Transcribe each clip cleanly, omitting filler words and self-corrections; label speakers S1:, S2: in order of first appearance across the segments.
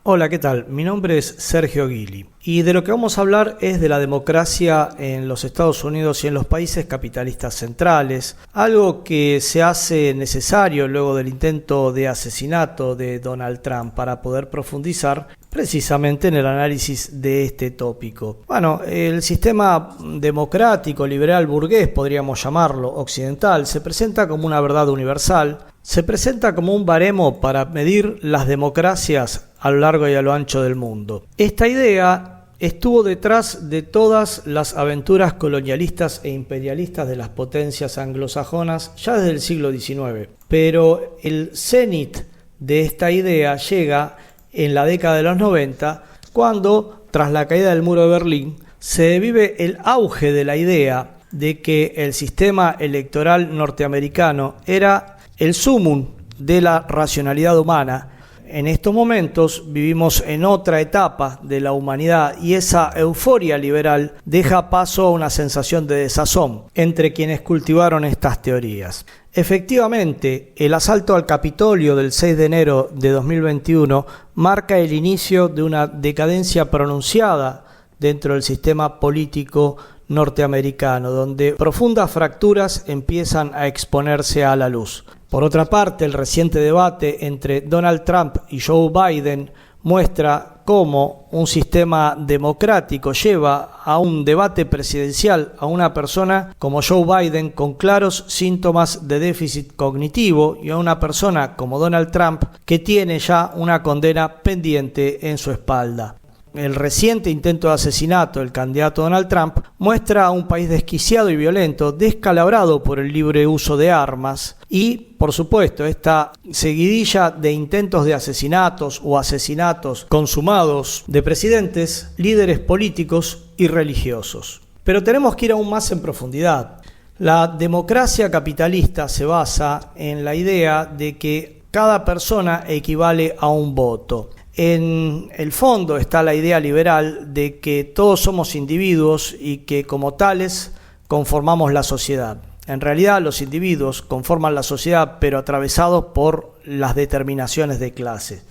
S1: Hola, ¿qué tal? Mi nombre es Sergio Guili y de lo que vamos a hablar es de la democracia en los Estados Unidos y en los países capitalistas centrales, algo que se hace necesario luego del intento de asesinato de Donald Trump para poder profundizar precisamente en el análisis de este tópico. Bueno, el sistema democrático, liberal, burgués, podríamos llamarlo, occidental, se presenta como una verdad universal, se presenta como un baremo para medir las democracias a lo largo y a lo ancho del mundo. Esta idea estuvo detrás de todas las aventuras colonialistas e imperialistas de las potencias anglosajonas ya desde el siglo XIX. Pero el cenit de esta idea llega en la década de los 90, cuando, tras la caída del muro de Berlín, se vive el auge de la idea de que el sistema electoral norteamericano era el sumum de la racionalidad humana. En estos momentos vivimos en otra etapa de la humanidad y esa euforia liberal deja paso a una sensación de desazón entre quienes cultivaron estas teorías. Efectivamente, el asalto al Capitolio del 6 de enero de 2021 marca el inicio de una decadencia pronunciada dentro del sistema político norteamericano, donde profundas fracturas empiezan a exponerse a la luz. Por otra parte, el reciente debate entre Donald Trump y Joe Biden muestra cómo un sistema democrático lleva a un debate presidencial a una persona como Joe Biden con claros síntomas de déficit cognitivo y a una persona como Donald Trump que tiene ya una condena pendiente en su espalda. El reciente intento de asesinato del candidato Donald Trump muestra a un país desquiciado y violento, descalabrado por el libre uso de armas y, por supuesto, esta seguidilla de intentos de asesinatos o asesinatos consumados de presidentes, líderes políticos y religiosos. Pero tenemos que ir aún más en profundidad. La democracia capitalista se basa en la idea de que cada persona equivale a un voto. En el fondo está la idea liberal de que todos somos individuos y que como tales conformamos la sociedad. En realidad los individuos conforman la sociedad pero atravesados por las determinaciones de clase.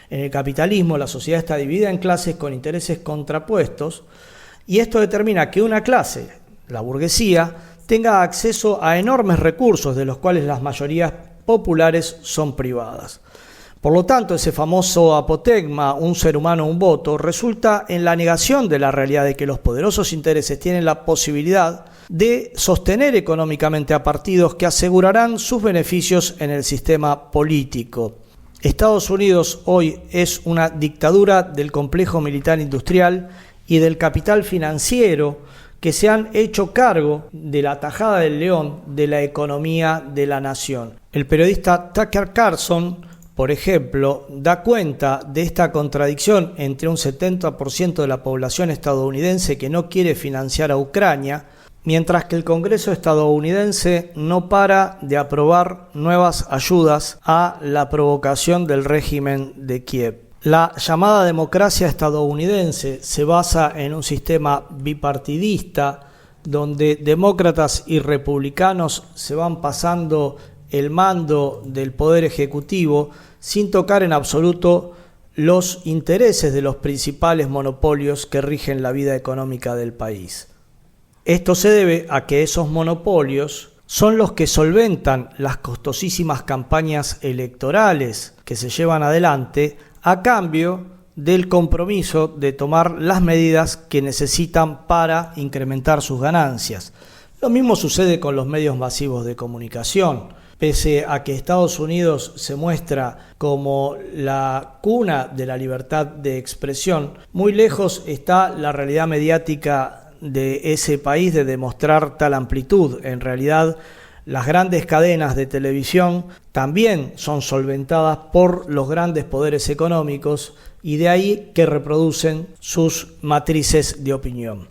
S1: En el capitalismo la sociedad está dividida en clases con intereses contrapuestos y esto determina que una clase, la burguesía, tenga acceso a enormes recursos de los cuales las mayorías populares son privadas. Por lo tanto, ese famoso apotegma, un ser humano, un voto, resulta en la negación de la realidad de que los poderosos intereses tienen la posibilidad de sostener económicamente a partidos que asegurarán sus beneficios en el sistema político. Estados Unidos hoy es una dictadura del complejo militar industrial y del capital financiero que se han hecho cargo de la tajada del león de la economía de la nación. El periodista Tucker Carlson, por ejemplo, da cuenta de esta contradicción entre un 70% de la población estadounidense que no quiere financiar a Ucrania, mientras que el Congreso estadounidense no para de aprobar nuevas ayudas a la provocación del régimen de Kiev. La llamada democracia estadounidense se basa en un sistema bipartidista donde demócratas y republicanos se van pasando el mando del poder ejecutivo sin tocar en absoluto los intereses de los principales monopolios que rigen la vida económica del país. Esto se debe a que esos monopolios son los que solventan las costosísimas campañas electorales que se llevan adelante a cambio del compromiso de tomar las medidas que necesitan para incrementar sus ganancias. Lo mismo sucede con los medios masivos de comunicación. Pese a que Estados Unidos se muestra como la cuna de la libertad de expresión, muy lejos está la realidad mediática de ese país de demostrar tal amplitud. En realidad, las grandes cadenas de televisión también son solventadas por los grandes poderes económicos y de ahí que reproducen sus matrices de opinión.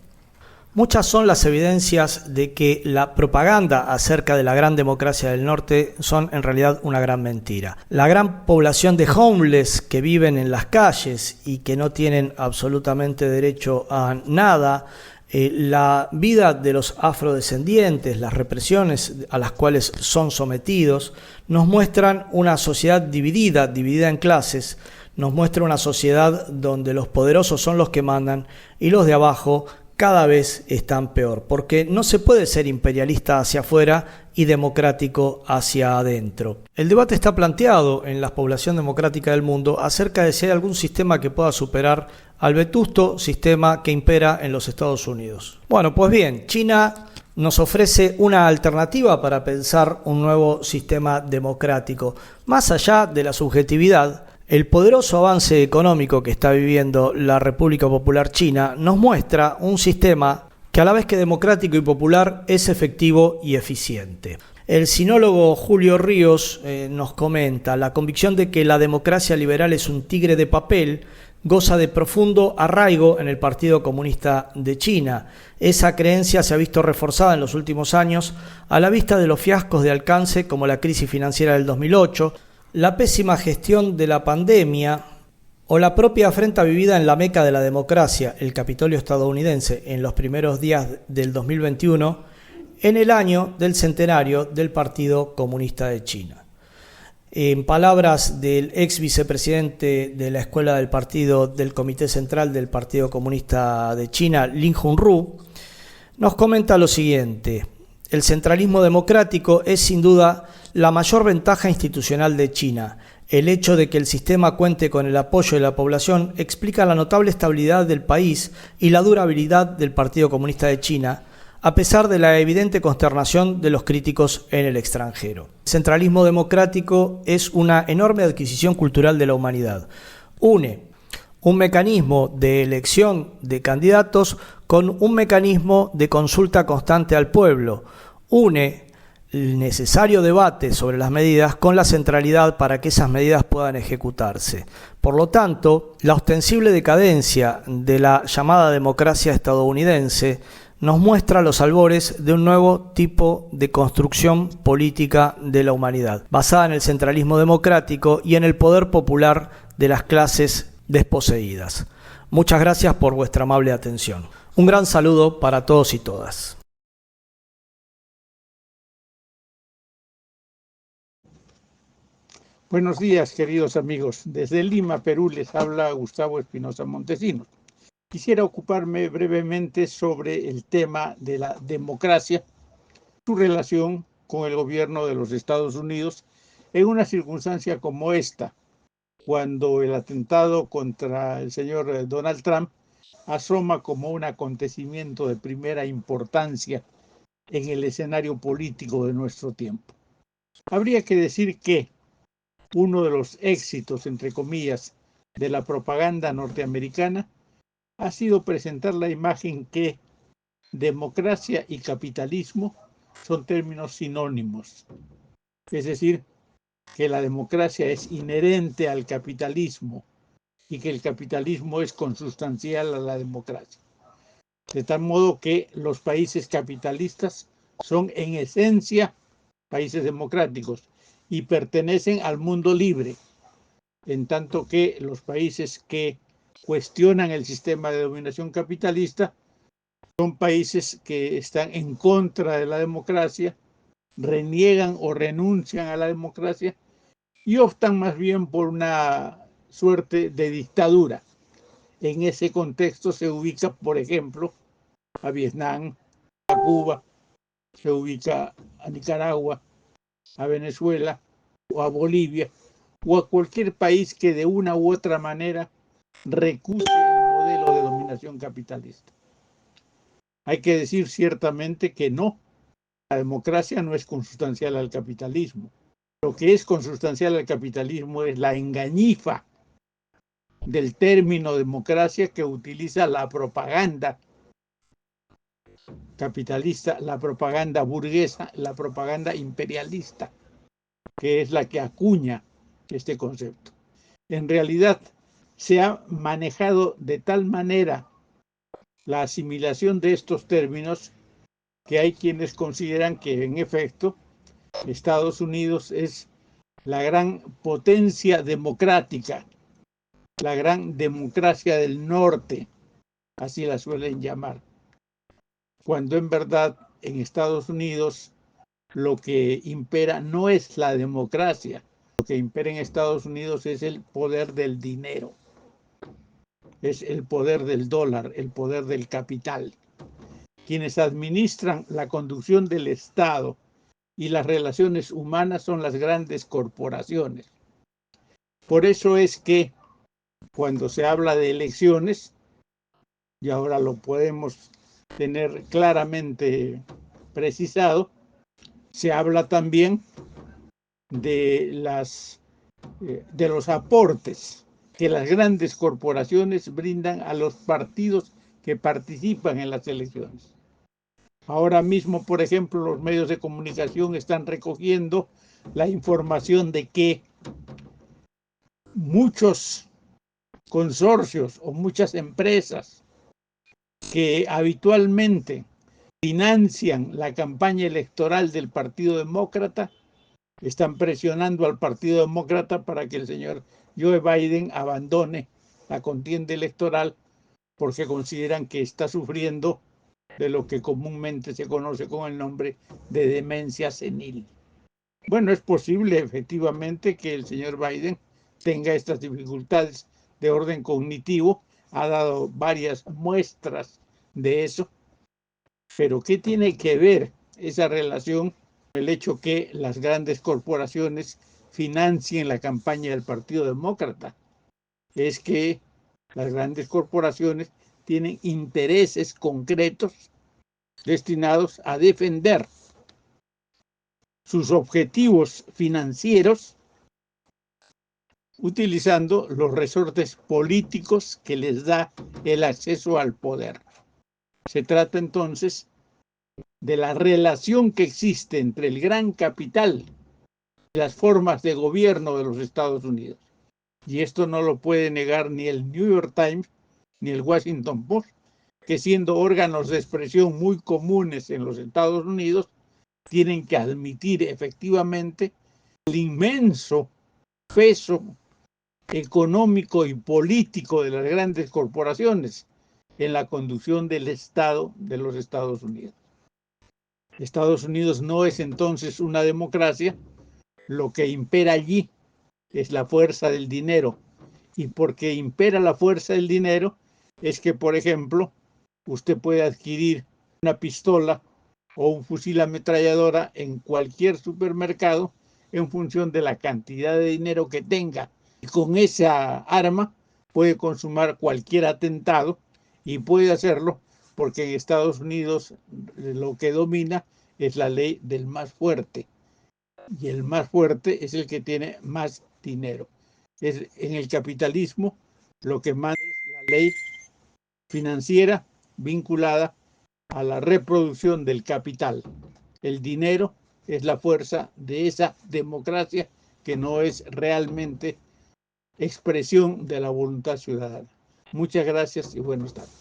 S1: Muchas son las evidencias de que la propaganda acerca de la gran democracia del norte son en realidad una gran mentira. La gran población de homeless que viven en las calles y que no tienen absolutamente derecho a nada, la vida de los afrodescendientes, las represiones a las cuales son sometidos, nos muestran una sociedad dividida en clases, nos muestra una sociedad donde los poderosos son los que mandan y los de abajo cada vez están peor, porque no se puede ser imperialista hacia afuera y democrático hacia adentro. El debate está planteado en la población democrática del mundo acerca de si hay algún sistema que pueda superar al vetusto sistema que impera en los Estados Unidos. Bueno, pues bien, China nos ofrece una alternativa para pensar un nuevo sistema democrático. Más allá de la subjetividad, el poderoso avance económico que está viviendo la República Popular China nos muestra un sistema que a la vez que democrático y popular es efectivo y eficiente. El sinólogo Julio Ríos nos comenta: la convicción de que la democracia liberal es un tigre de papel goza de profundo arraigo en el Partido Comunista de China. Esa creencia se ha visto reforzada en los últimos años a la vista de los fiascos de alcance como la crisis financiera del 2008, la pésima gestión de la pandemia o la propia afrenta vivida en la meca de la democracia, el Capitolio estadounidense, en los primeros días del 2021, en el año del centenario del Partido Comunista de China. En palabras del ex vicepresidente de la Escuela del Partido del Comité Central del Partido Comunista de China, Lin Junru, nos comenta lo siguiente: el centralismo democrático es sin duda la mayor ventaja institucional de China. El hecho de que el sistema cuente con el apoyo de la población explica la notable estabilidad del país y la durabilidad del Partido Comunista de China, a pesar de la evidente consternación de los críticos en el extranjero. El centralismo democrático es una enorme adquisición cultural de la humanidad. Une un mecanismo de elección de candidatos con un mecanismo de consulta constante al pueblo. Une el necesario debate sobre las medidas con la centralidad para que esas medidas puedan ejecutarse. Por lo tanto, la ostensible decadencia de la llamada democracia estadounidense nos muestra los albores de un nuevo tipo de construcción política de la humanidad, basada en el centralismo democrático y en el poder popular de las clases desposeídas. Muchas gracias por vuestra amable atención. Un gran saludo para todos y todas.
S2: Buenos días, queridos amigos. Desde Lima, Perú, les habla Gustavo Espinosa Montesinos. Quisiera ocuparme brevemente sobre el tema de la democracia, su relación con el gobierno de los Estados Unidos en una circunstancia como esta, cuando el atentado contra el señor Donald Trump asoma como un acontecimiento de primera importancia en el escenario político de nuestro tiempo. Habría que decir que uno de los éxitos, entre comillas, de la propaganda norteamericana ha sido presentar la imagen que democracia y capitalismo son términos sinónimos. Es decir, que la democracia es inherente al capitalismo y que el capitalismo es consustancial a la democracia. De tal modo que los países capitalistas son en esencia países democráticos y pertenecen al mundo libre, en tanto que los países que cuestionan el sistema de dominación capitalista son países que están en contra de la democracia, reniegan o renuncian a la democracia y optan más bien por una suerte de dictadura. En ese contexto se ubica, por ejemplo, a Vietnam, a Cuba, se ubica a Nicaragua, a Venezuela o a Bolivia o a cualquier país que de una u otra manera recuse el modelo de dominación capitalista. Hay que decir ciertamente que no, la democracia no es consustancial al capitalismo. Lo que es consustancial al capitalismo es la engañifa del término democracia que utiliza la propaganda capitalista, la propaganda burguesa, la propaganda imperialista, que es la que acuña este concepto. En realidad, se ha manejado de tal manera la asimilación de estos términos que hay quienes consideran que, en efecto, Estados Unidos es la gran potencia democrática, la gran democracia del norte, así la suelen llamar, cuando en verdad en Estados Unidos lo que impera no es la democracia, Lo que impera en Estados Unidos es el poder del dinero, es el poder del dólar, el poder del capital. Quienes administran la conducción del Estado y las relaciones humanas son las grandes corporaciones. Por eso es que cuando se habla de elecciones, y ahora lo podemos tener claramente precisado, se habla también de los aportes que las grandes corporaciones brindan a los partidos que participan en las elecciones. Ahora mismo, por ejemplo, los medios de comunicación están recogiendo la información de que muchos consorcios o muchas empresas que habitualmente financian la campaña electoral del Partido Demócrata están presionando al Partido Demócrata para que el señor Joe Biden abandone la contienda electoral porque consideran que está sufriendo de lo que comúnmente se conoce con el nombre de demencia senil. Bueno, es posible efectivamente que el señor Biden tenga estas dificultades de orden cognitivo, ha dado varias muestras de eso, pero ¿qué tiene que ver esa relación con el hecho que las grandes corporaciones financien la campaña del Partido Demócrata? Es que las grandes corporaciones tienen intereses concretos destinados a defender sus objetivos financieros utilizando los resortes políticos que les da el acceso al poder. Se trata entonces de la relación que existe entre el gran capital y las formas de gobierno de los Estados Unidos. Y esto no lo puede negar ni el New York Times ni el Washington Post, que siendo órganos de expresión muy comunes en los Estados Unidos, tienen que admitir efectivamente el inmenso peso económico y político de las grandes corporaciones en la conducción del Estado de los Estados Unidos. Estados Unidos no es entonces una democracia, lo que impera allí es la fuerza del dinero. Y porque impera la fuerza del dinero es que, por ejemplo, usted puede adquirir una pistola o un fusil ametralladora en cualquier supermercado en función de la cantidad de dinero que tenga. Y con esa arma puede consumar cualquier atentado y puede hacerlo porque en Estados Unidos lo que domina es la ley del más fuerte. Y el más fuerte es el que tiene más dinero. En el capitalismo lo que manda es la ley financiera vinculada a la reproducción del capital. El dinero es la fuerza de esa democracia que no es realmente expresión de la voluntad ciudadana. Muchas gracias y buenas tardes.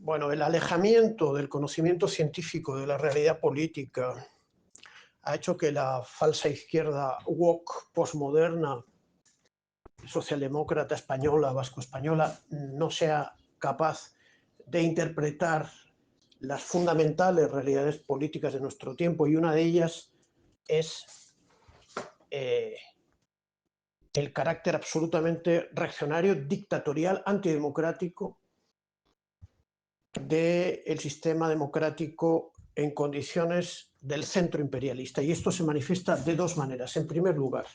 S3: Bueno, el alejamiento del conocimiento científico de la realidad política ha hecho que la falsa izquierda woke postmoderna, socialdemócrata española, vasco-española, no sea capaz de interpretar las fundamentales realidades políticas de nuestro tiempo, y una de ellas es el carácter absolutamente reaccionario, dictatorial, antidemocrático del sistema democrático en condiciones del centro imperialista. Y esto se manifiesta de dos maneras. En primer lugar,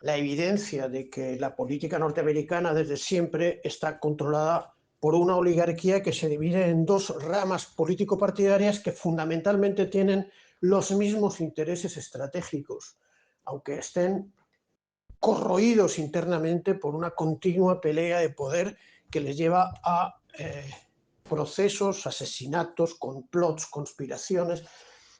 S3: la evidencia de que la política norteamericana desde siempre está controlada por una oligarquía que se divide en dos ramas político-partidarias que fundamentalmente tienen los mismos intereses estratégicos, aunque estén corroídos internamente por una continua pelea de poder que les lleva a procesos, asesinatos, complots, conspiraciones,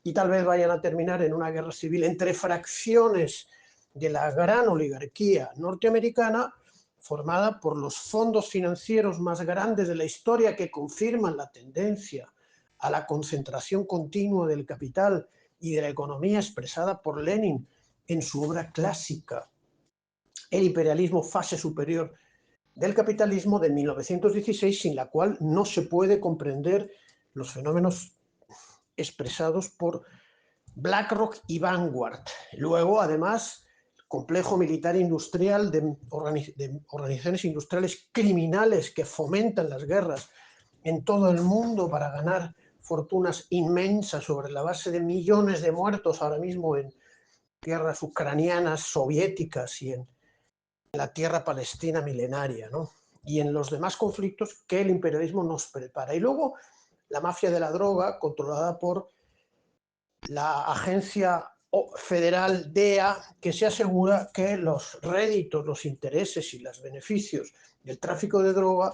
S3: y tal vez vayan a terminar en una guerra civil entre fracciones de la gran oligarquía norteamericana, formada por los fondos financieros más grandes de la historia, que confirman la tendencia a la concentración continua del capital y de la economía expresada por Lenin en su obra clásica El imperialismo, fase superior del capitalismo, de 1916, sin la cual no se puede comprender los fenómenos expresados por BlackRock y Vanguard. Luego, además, el complejo militar industrial de organizaciones industriales criminales que fomentan las guerras en todo el mundo para ganar fortunas inmensas sobre la base de millones de muertos ahora mismo en tierras ucranianas, soviéticas y en la tierra palestina milenaria, ¿no? Y en los demás conflictos que el imperialismo nos prepara. Y luego la mafia de la droga, controlada por la agencia federal DEA, que se asegura que los réditos, los intereses y los beneficios del tráfico de droga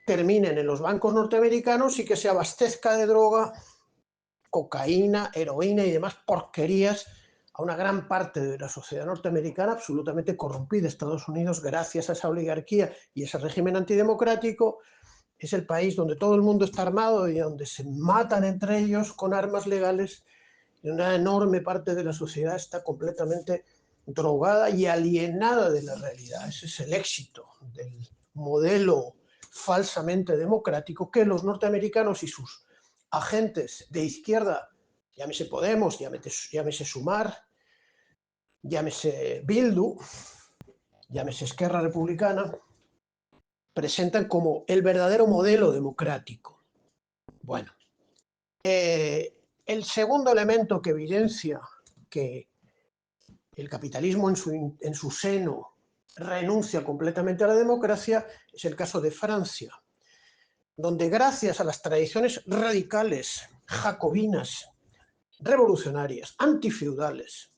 S3: terminen en los bancos norteamericanos y que se abastezca de droga, cocaína, heroína y demás porquerías a una gran parte de la sociedad norteamericana absolutamente corrompida. Estados Unidos, gracias a esa oligarquía y ese régimen antidemocrático, es el país donde todo el mundo está armado y donde se matan entre ellos con armas legales, y una enorme parte de la sociedad está completamente drogada y alienada de la realidad. Ese es el éxito del modelo falsamente democrático que los norteamericanos y sus agentes de izquierda, llámese Podemos, llámese Sumar, llámese Bildu, llámese Esquerra Republicana, presentan como el verdadero modelo democrático. Bueno, el segundo elemento que evidencia que el capitalismo en su seno renuncia completamente a la democracia es el caso de Francia, donde gracias a las tradiciones radicales, jacobinas, revolucionarias, antifeudales,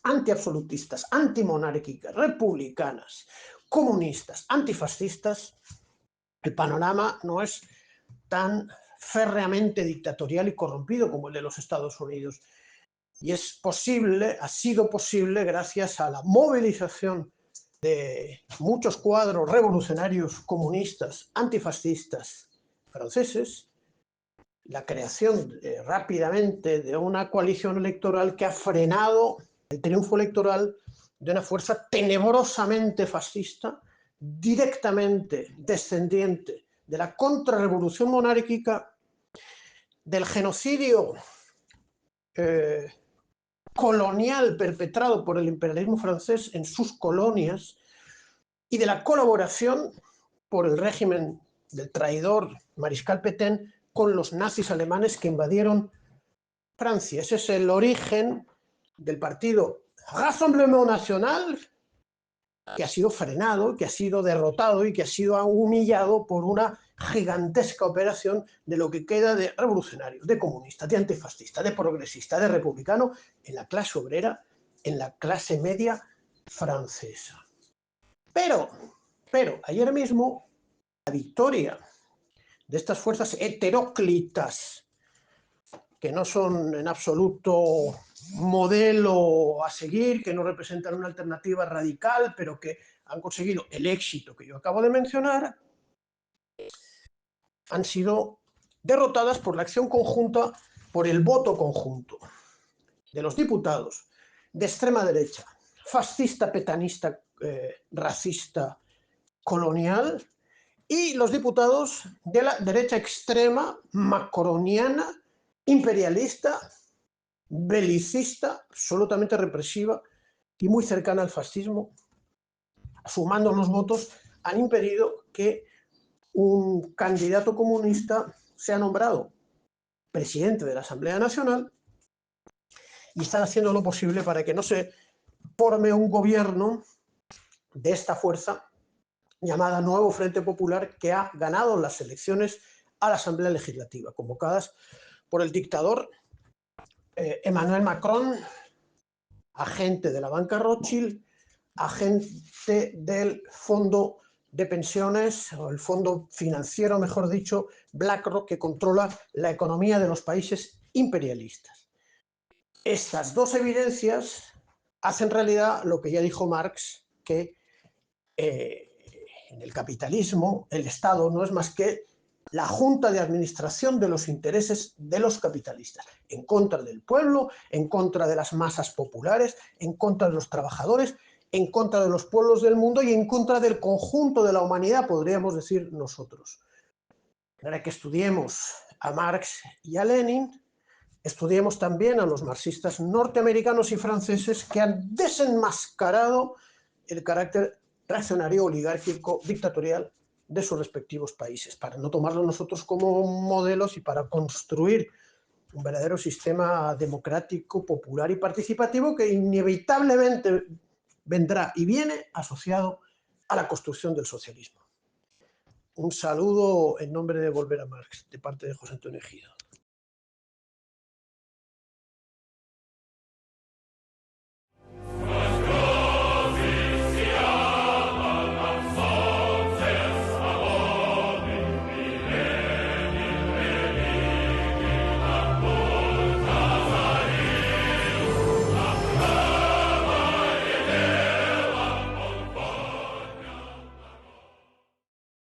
S3: antiabsolutistas, antimonárquicas, republicanas, comunistas, antifascistas, el panorama no es tan férreamente dictatorial y corrompido como el de los Estados Unidos. Y es posible, ha sido posible gracias a la movilización de muchos cuadros revolucionarios comunistas, antifascistas franceses, la creación rápidamente de una coalición electoral que ha frenado el triunfo electoral de una fuerza tenebrosamente fascista, directamente descendiente de la contrarrevolución monárquica, del genocidio colonial perpetrado por el imperialismo francés en sus colonias y de la colaboración por el régimen del traidor Mariscal Pétain con los nazis alemanes que invadieron Francia. Ese es el origen del partido Rassemblement National, que ha sido frenado, que ha sido derrotado y que ha sido humillado por una gigantesca operación de lo que queda de revolucionarios, de comunistas, de antifascistas, de progresistas, de republicano en la clase obrera, en la clase media francesa. Pero ayer mismo la victoria de estas fuerzas heteróclitas, que no son en absoluto modelo a seguir, que no representan una alternativa radical, pero que han conseguido el éxito que yo acabo de mencionar, han sido derrotadas por la acción conjunta, por el voto conjunto de los diputados de extrema derecha, fascista, petanista, racista, colonial, y los diputados de la derecha extrema, macroniana, imperialista, belicista, absolutamente represiva y muy cercana al fascismo, sumando los votos, han impedido que un candidato comunista sea nombrado presidente de la Asamblea Nacional, y están haciendo lo posible para que no se forme un gobierno de esta fuerza llamada Nuevo Frente Popular, que ha ganado las elecciones a la Asamblea Legislativa, convocadas por el dictador Emmanuel Macron, agente de la banca Rothschild, agente del fondo de pensiones, o el fondo financiero, mejor dicho, BlackRock, que controla la economía de los países imperialistas. Estas dos evidencias hacen realidad lo que ya dijo Marx, que en el capitalismo el Estado no es más que la junta de administración de los intereses de los capitalistas, en contra del pueblo, en contra de las masas populares, en contra de los trabajadores, en contra de los pueblos del mundo y en contra del conjunto de la humanidad, podríamos decir nosotros. Para que estudiemos a Marx y a Lenin, estudiemos también a los marxistas norteamericanos y franceses que han desenmascarado el carácter reaccionario, oligárquico, dictatorial de sus respectivos países, para no tomarlos nosotros como modelos y para construir un verdadero sistema democrático, popular y participativo que inevitablemente vendrá y viene asociado a la construcción del socialismo. Un saludo en nombre de Volver a Marx, de parte de José Antonio Ejido.